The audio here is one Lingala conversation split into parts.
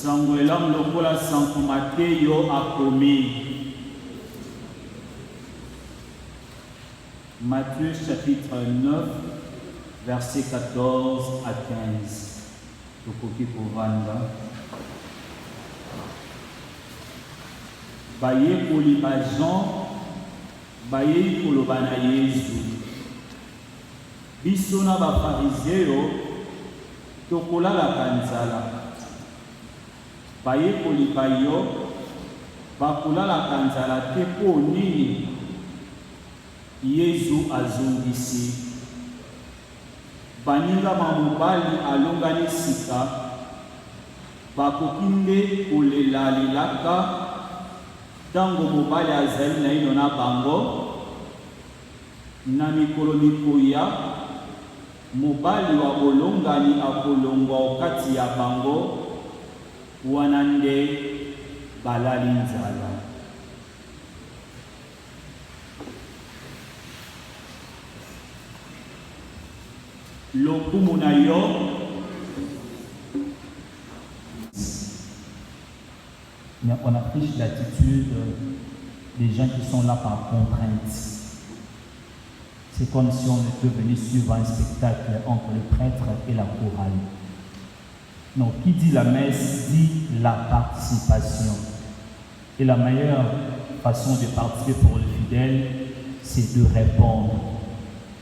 Sanguelam lokola sankumate yo akomi. Matthieu chapitre 9, versets 14 à 15. Tokoki kovanda. Baye koliba Jean, baye koloba na Yesu. Biso na ba Fariseo tokolalaka nzala. Baye koliba yo bakolalaka nzala te po nini? Yesu azongisi. Baninga mamobali alongani sika bakokinde kolela lelaka tango mobali azali na ino na bango na mikolo mikoya mobali wa bolongani akolongwa okati ya bango wana nde balali nzala. Lokumu na yo on affiche l'attitude des gens qui sont là par contrainte. C'est comme si on était venu suivre un spectacle entre le prêtre et la chorale. Donc, qui dit la messe dit la participation. Et la meilleure façon de participer pour le fidèle, c'est de répondre.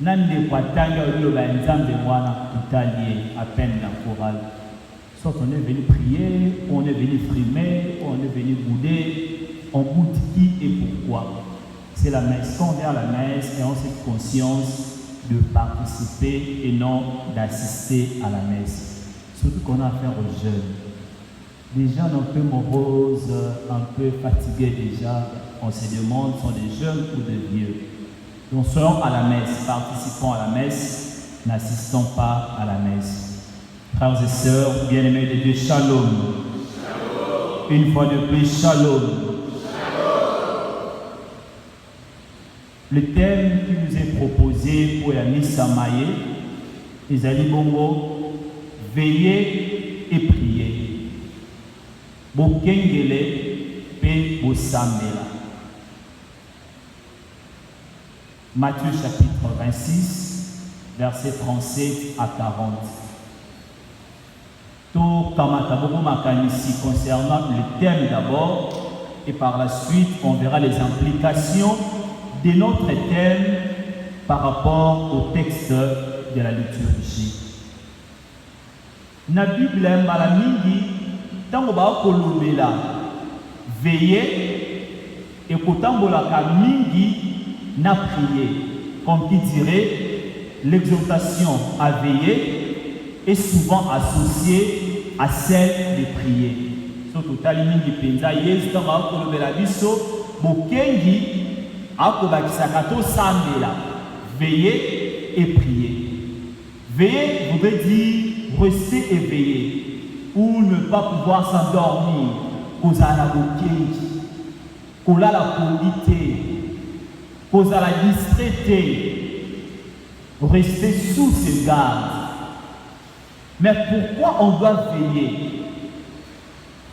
Nande kwatanga ilo banzambe mwana italien à peine la chorale. Soit on est venu prier, on est venu frimer, on est venu bouder, on boude qui et pourquoi. C'est la messe. Quand on vient à la messe et on a cette conscience de participer et non d'assister à la messe. Surtout qu'on a affaire aux jeunes. Des gens un peu moroses, un peu fatigués déjà, on se demande sont des jeunes ou des vieux. Donc soyons à la messe, participons à la messe, n'assistons pas à la messe. Frères et sœurs, bien-aimés de Dieu, shalom. Shalom. Une fois de plus, shalom. Shalom. Le thème qui nous est proposé pour la Missa Maye, les Ali Bongo, veiller et prier. Bokengele pe bosamela. Matthieu chapitre 26, versets 37 à 40. Tout ici concernant le thème d'abord et par la suite on verra les implications de notre thème par rapport au texte de la liturgie. Na Bible mbala mingi tango ba kolobela veiller et kotambola ka mingi na prier, comme qui dirait l'exhortation à veiller est souvent associée à celle de prier. Surtout talimingi penza Yesu tanga kolobela biso bokengi akobakisaka to sambela veiller et prier. Veiller voudrait dire rester éveillé ou ne pas pouvoir s'endormir, kozala bokengi, kolala polité, kozala distraité, rester sous ses gardes. Mais pourquoi on doit veiller?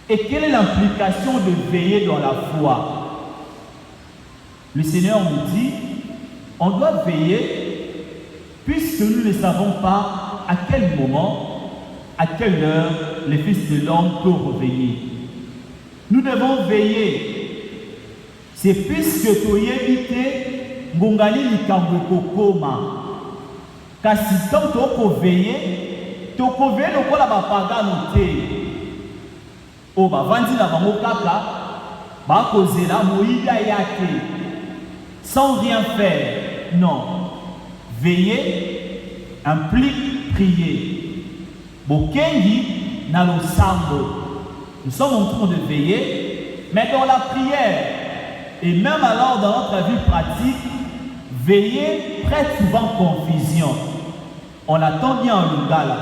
Et quelle est l'implication de veiller dans la foi? Le Seigneur nous dit, on doit veiller puisque nous ne savons pas à quel moment, à quelle heure le Fils de l'homme peut revenir. Nous devons veiller. C'est puisque tu y évité, Ngongani likambo kokoma. Kasi tant tu veiller, tokove lokola bapagano te o bavandi na bango kaka bakozela moïda ya te sans rien faire. Non, veiller implique prier. Bokengi na losambo. Nous sommes en train de veiller, mais dans la prière et même alors dans notre vie pratique, veiller prête souvent confusion. On attend bien en lingala.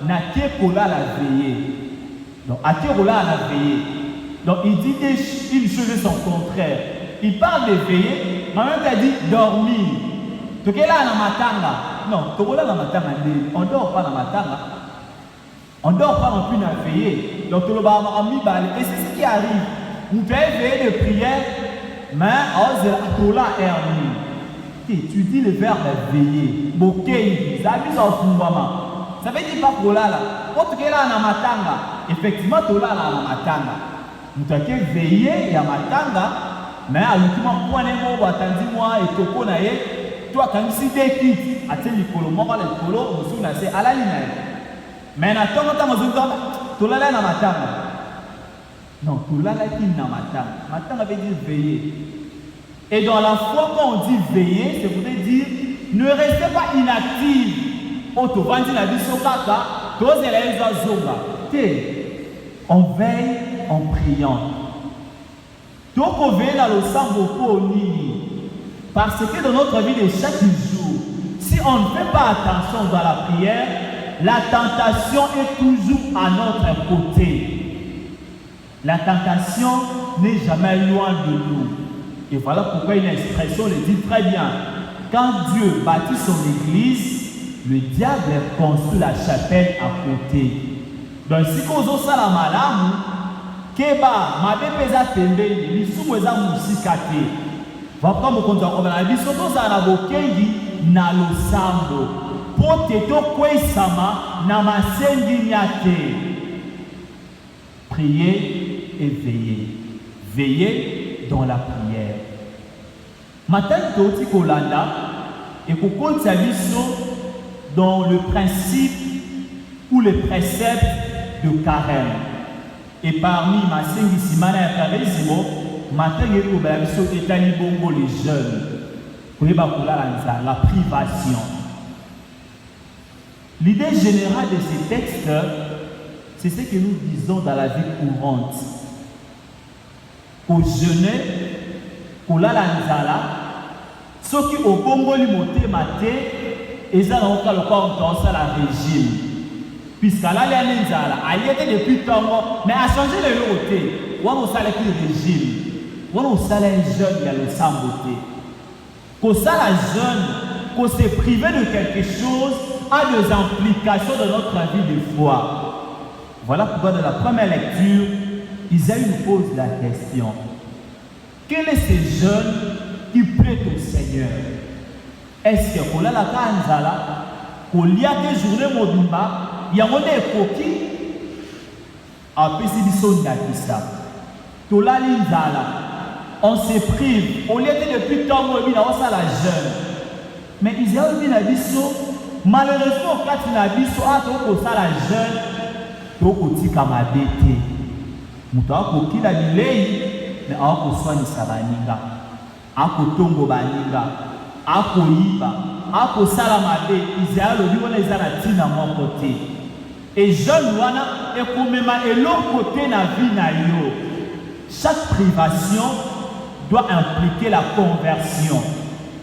Nakekola la veillée. Donc, Akekola la veillée. Donc, il dit une chose et son contraire. Il parle de veiller, mais même il dit dormir. Donc, là, la matanga. Non, Tokola la matanga, on ne dort pas la matanga. On ne dort pas non plus à veiller. Donc, et c'est ce qui arrive. Vous faites veiller de prière, mais tu dis le verbe veiller. Ça veut dire pas pour là. Effectivement, tu là na matanga. Vous avez veillé et à matanga, mais à l'ultime point, vous attendez moi et toko na ye. Toi, quand tu dis que tu as dit que tu as dit à la ligne. Mais na tonga tanga zunga tulala na matanga. Non, tulala qui na matanga. Matanga veut dire veiller. Et dans la foi quand on dit veiller, ça voudrait dire ne restez pas inactif. Oto vandi na biso kaka, tozela eza zonga. On veille en priant. Donc on veille dans le sambo pour nini. Parce que dans notre vie de chaque jour, si on ne fait pas attention dans la prière, la tentation est toujours à notre côté. La tentation n'est jamais loin de nous. Et voilà pourquoi une expression le dit très bien. Quand Dieu bâtit son église, le diable construit la chapelle à côté. Donc si vous avez ça la malamu, keba mabe peza pembeni, lisumu eza musikate. Vapka mokonza kwa na biso toza na bokengi na losambo. Poteto kwesama na masengi nyate. Priez et veillez. Veillez dans la prière. Matin toti kolanda et kokonza biso dans le principe ou le précepte de carême. Et parmi ma sengi simana ya carême, matin yeko ba biso etali bongo les jeunes. Koyeba kolala la privation. L'idée générale de ces textes, c'est ce que nous disons dans la vie courante. Au jeûner, au lalanzala, ce qui au bongo limote maté, et ça n'a aucun corps dans la régime. Puisqu'à la lalanzala, elle était depuis temps, mais a changé le loté. On a salé le régime. On a salé un jeune, il y a le samboté. Qu'on la jeune, qu'on se privé de quelque chose, a des implications dans notre vie de foi. Voilà pourquoi dans la première lecture, Isaïe nous pose la question. Quel est ce jeune qui plaît au Seigneur? Est-ce que pour la kanzala, pour l'y a des journées modumba, il y a des coquilles à Pessibiso Nakisa. Tola l'inzala, on se prive, on l'y a depuis tant que on a la jeune. Mais Isaïe dit la biso. Malheureusement, quand il a dit soit la jeune, tu as dit kamabete. Muta ko kila dilei, mais ako swani sabaninga, ako tongo baninga, ako yiba, ako salamade. Israël lui on les a la tina mon côté. Et jeune wana et comme même et l'autre côté na vie na yo. Chaque privation doit impliquer la conversion.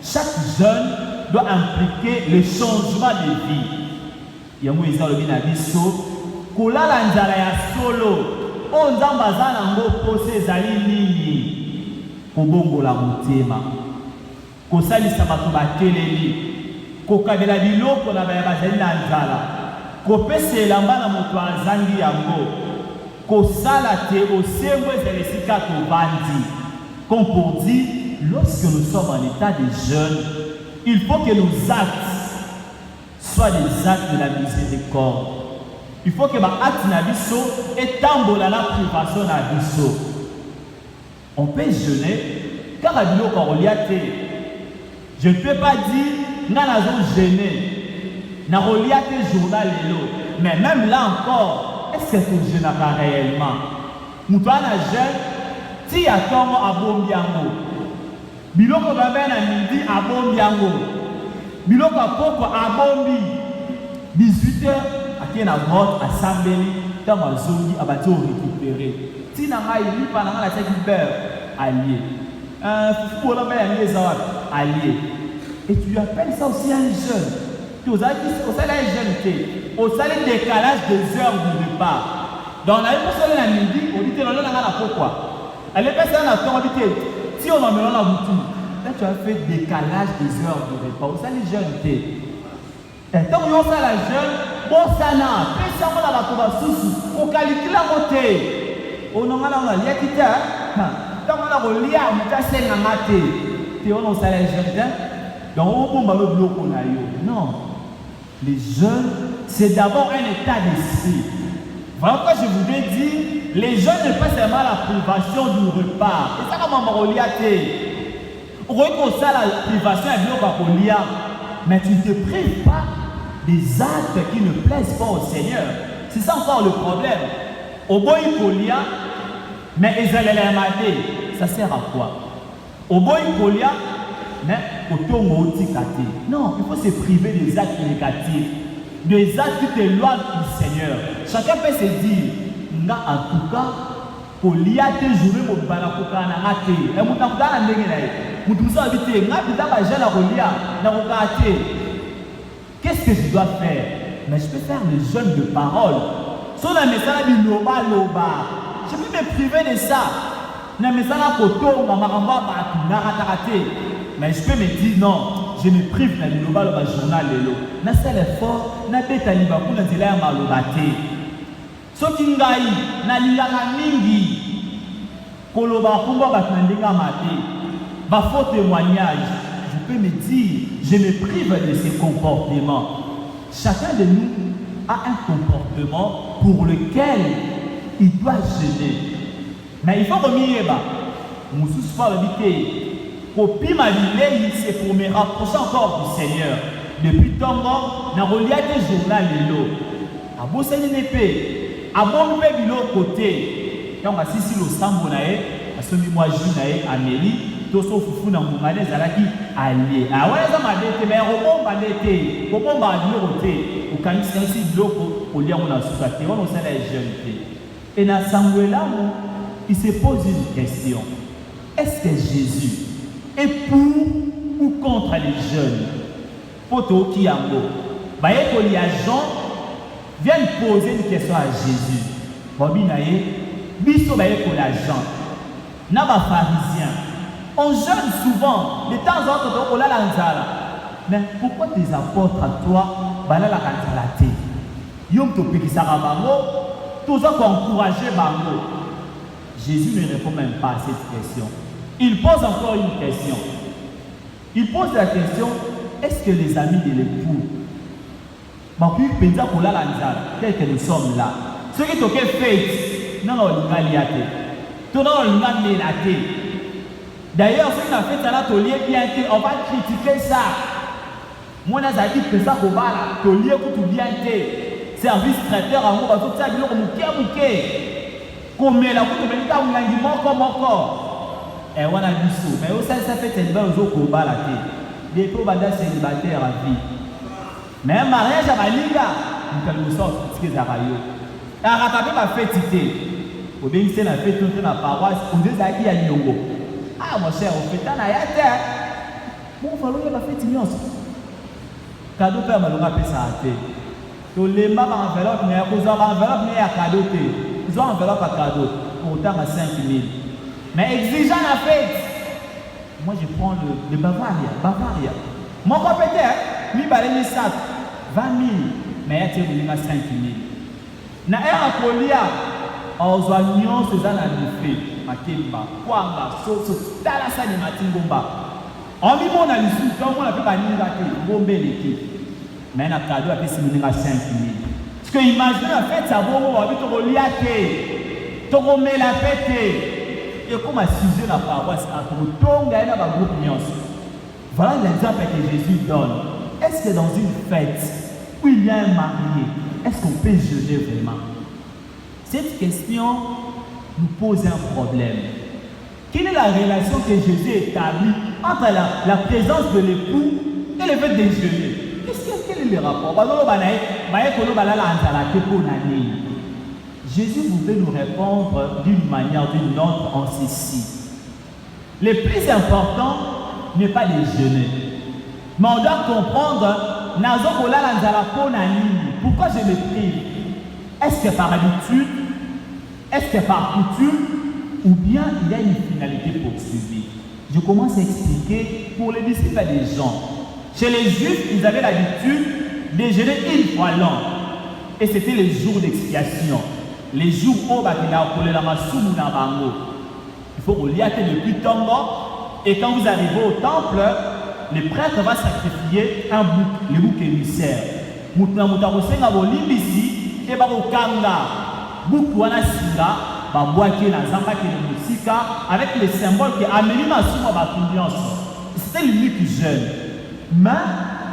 Chaque jeune doit impliquer le changement de vie. Yango eza lobi na biso kolala nzala ya solo o nzamba za nango pose ezali nini kobongola motema kosalisa bato bateleli kokabela biloko na baya bazali na nzala kopesa elamba na moto azangi yango kosala te osembo ezala esika tovandi. Comme pour dire, lorsque nous sommes en état de jeûne, il faut que nos actes soient des actes de la miséricorde. Il faut que ma acte nabiso et tambola la privation nabiso. On peut jeûner car à l'eau coroliate. Je ne peux pas dire n'a pas jeûné. N'a reliate journal l'eau. Mais même là encore, est-ce que tu jeûnes réellement? Nous parlons jeûne, si à ton à bombiango. Biloko babena midi à bombiango. Biloko poko à bombi. 18h à qui na mort assemblée dans ma zone à bateau récupéré. Si na mai ni pas na la tête beurre allié. Pour la belle allié. Et tu appelles ça aussi un jeûne. Tu as dit au salaire jeune au salaire décalage des heures du repas. Dans la époque de la midi, on dit que l'on a pourquoi. Elle est passée à la tombe. Si on en met dans la boutique, là tu as fait décalage des heures de repas. Au salaire jeune. Et tant qu'on a la jeune, bosana pesa mona bato basusu okalikila mote onongala ongalia kita ntango na kolia moto asenganga te wana osala jardin donc obomba lo biloko na yo. Non, les jeunes c'est d'abord un état d'esprit. Voilà pourquoi je voudrais dire les jeunes n'est pas seulement la privation du repas. Et ça comme on relia te on ça la privation à biloko kolia, mais tu ne te prives pas des actes qui ne plaisent pas au Seigneur. C'est ça encore le problème. Au boy kolia, mais ça sert à quoi? Au boy kolia, mais non, il faut se priver des actes négatifs, des actes qui t'éloignent du Seigneur. Chacun peut se dire, en tout cas, kolia te jouer mon balakoka na ngate. Et mon tamdana ndengelaye. Mon tout ça habité, ngate ta ba jana kolia na kokate. Qu'est-ce que je dois faire? Mais je peux faire le jeûne de parole. Sur la message de loba loba, je peux me priver de ça. Na message koto mamaramba ba naratarate. Mais je peux me dire non, je me prive na loba loba journal lelo. Na seul effort, na beta liba kuna nzela ya maloba te. Soki ngai na lingaka mingi koloba kumba ba tandinga mate. Ba faux témoignage, je peux me dire, je me prive de ces comportements. Chacun de nous a un comportement pour lequel il doit jeûner. Mais il faut remettre bas. Moussous pas le copie ma vie, c'est pour me rapprocher encore du Seigneur. Depuis tant temps, na relia des journal lelo. A bossé une épée, a bon pe bilo côté. Donc à sisi lo sambo nae, a somi moi ju nae Amélie. Toso fufu na mungane zalaki allié. Aweza madete mais robomba ndete. Robomba adiote. Ukanisa si bloko olia mona sukate. On sait les jeunes. Et na Samuela, il se pose une question. Est-ce que Jésus est pour ou contre les jeunes? Poto kiango. Baye kolia Jean vient poser une question à Jésus. Bobinaye, biso baye kolia Jean. Na ba pharisien. On jeûne souvent, de temps en temps, on a l'anzala. Mais pourquoi tes apôtres à toi, bala la kanzalate? Yom to pikisara bango, toujours encourager bango. Jésus ne répond même pas à cette question. Il pose encore une question. Il pose la question, est-ce que les amis de l'époux, tel que nous sommes là, ceux qui t'ont fait, non, on l'a liaté. Tout le monde l'a liaté. D'ailleurs, si on a fait ça, on va critiquer ça. Moi, je dis que ça, service traiteur, on va tout ça, comme la et on a dit ça. Mais aussi, ça fait une bonne chose pour la des probanda célibataires à vie. Mais un mariage à Maliga, nous sommes ce qu'ils ont. Et à rattraper ma fête, au bien que c'est la fête de la paroisse, on dit ça qui a Nyongo. Ah, mon cher, on fait un ayate. Bon, il faut que la fête immense. Cadeau père malonga pesa ate. To lemba ba enveloppe mais ko za ba enveloppe mais ya cadeau te. Ils ont enveloppe à cadeau pour autant à 5 000. Mais exigeant la fête. Moi je prends le Bavaria. Mon compétent, mi baleni sac 20 000 mais ya te linga 5 000. Na era kolia ozwa nyonso za na buffet makemba kwanga soso tala sa ni matingomba. On dit mon alisu, donc on a pu gagner la clé, bombe l'équipe. Mais on a cadeau à payer 5 000. Parce que imaginez la fête, ça va, on va vite au liaté, tu remets la fête. Et comme à sujet la paroisse, à tout le monde, il y a un groupe nuance. Voilà l'exemple que Jésus donne. Est-ce que dans une fête où il y a un marié, est-ce qu'on peut jeûner vraiment? Cette question nous pose un problème. Quelle est la relation que Jésus établit entre la présence de l'époux et le fait de jeûner? Quel est le rapport? Jésus voulait nous répondre d'une manière ou d'une autre en ceci. Le plus important n'est pas de jeûner. Mais on doit comprendre pourquoi je me prive. Est-ce que par habitude? Est-ce que par coutume? Ou bien il y a une finalité poursuivie. Je commence à expliquer pour les disciples des gens. Chez les Juifs, ils avaient l'habitude de jeûner une fois l'an. Et c'était les jours d'expiation. Les jours où il faut relier depuis Tongo. Et quand vous arrivez au temple, le prêtre va sacrifier un bouc, le bouc émissaire. Moutna mutarosenga bolimbisi et barokanga bouc wana singa babwaki na zamba ki musika avec les symboles que Amélie Masuma ba confiance. C'était l'unique jeune. Mais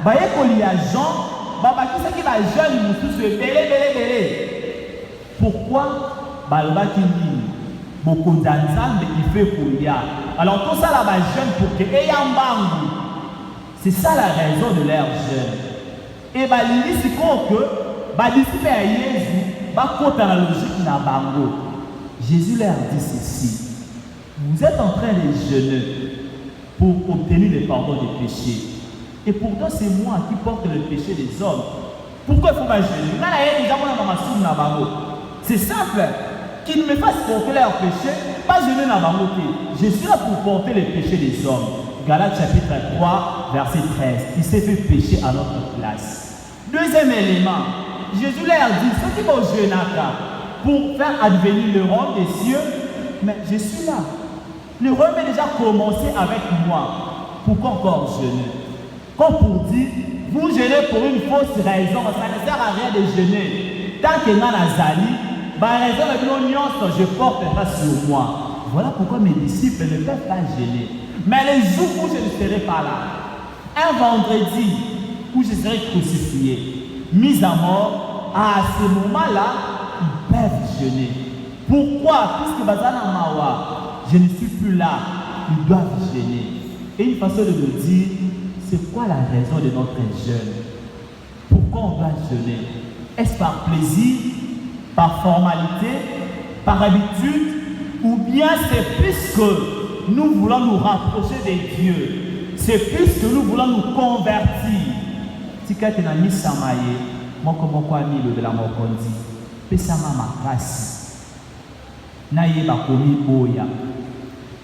baye kolia Jean babaki ça qui va jeune mususu belé. Pourquoi balobaki nini bokonza nzambe il fait kolia. Alors tout ça là ba jeune pour que eyambangu. C'est ça la raison de leur jeûne. Et balingi siko que badisipe ya Jésus bakota la logique na bango. Jésus leur dit ceci: vous êtes en train de jeûner pour obtenir le pardon des péchés. Et pourtant c'est moi qui porte le péché des hommes. Pourquoi il faut pas jeûner? C'est simple. Qu'ils me fassent porter leurs péchés, pas jeûner na bango. Je suis là pour porter les péchés des hommes. Galates chapitre 3, verset 13. Il s'est fait pécher à notre place. Deuxième élément, Jésus leur dit, ceux qui vont jeûner pour faire advenir le royaume des cieux, mais je suis là. Le royaume est déjà commencé avec moi. Pourquoi encore jeûner? Comme pour dire, vous jeûnez pour une fausse raison, ça ne sert à rien de jeûner. Tant que dans la zali, raison je porte ça sur moi. Voilà pourquoi mes disciples ne peuvent pas jeûner. Mais les jours où je ne serai pas là, un vendredi où je serai crucifié, mis à mort, à ce moment-là, ils peuvent jeûner. Pourquoi? Puisque Bazana Mawa, je ne suis plus là, ils doivent jeûner. Et une façon de me dire, c'est quoi la raison de notre jeûne? Pourquoi on doit jeûner? Est-ce par plaisir, par formalité, par habitude, ou bien c'est puisque nous voulons nous rapprocher de Dieu, c'est puisque nous voulons nous convertir? Si quelqu'un a mis sa maille, moi comme moi ami le de la mokondi, pesama makasi, naye bakomi boya,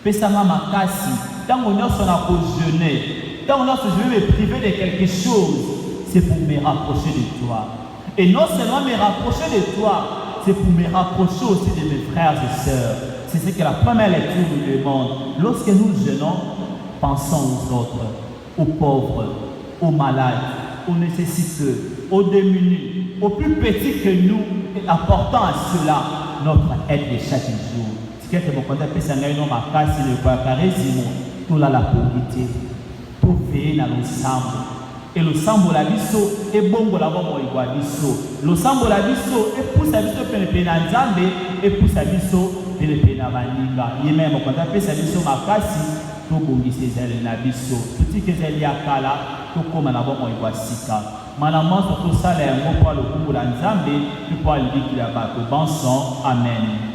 pesama makasi, tant on a son apôtre jeûner, tant on a je vais me priver de quelque chose, c'est pour me rapprocher de toi. Et non seulement me rapprocher de toi, c'est pour me rapprocher aussi de mes frères et sœurs. C'est ce que la première lecture nous demande. Lorsque nous jeûnons, pensons aux autres, aux pauvres, aux malades, aux nécessiteux, aux démunis, aux plus petits que nous, et apportant à cela notre aide de chaque jour. Ce qui est mon contact, c'est un homme à casser le charisme, tout là la pauvreté, tout veiller dans l'ensemble. Et le sambo la biso et bongo la bomo igwa biso. Le sambo la biso et pousse la biso pena nzambe et pousse la biso pena baninga. Yeme mo kwanda pesa biso makasi to bongisi zele na biso. Tuti kezeli akala to koma na bomo igwa sika. Malamanso to sala yango kwa le kumbu la nzambe to kwa libiki la bato. Bon sang, amen.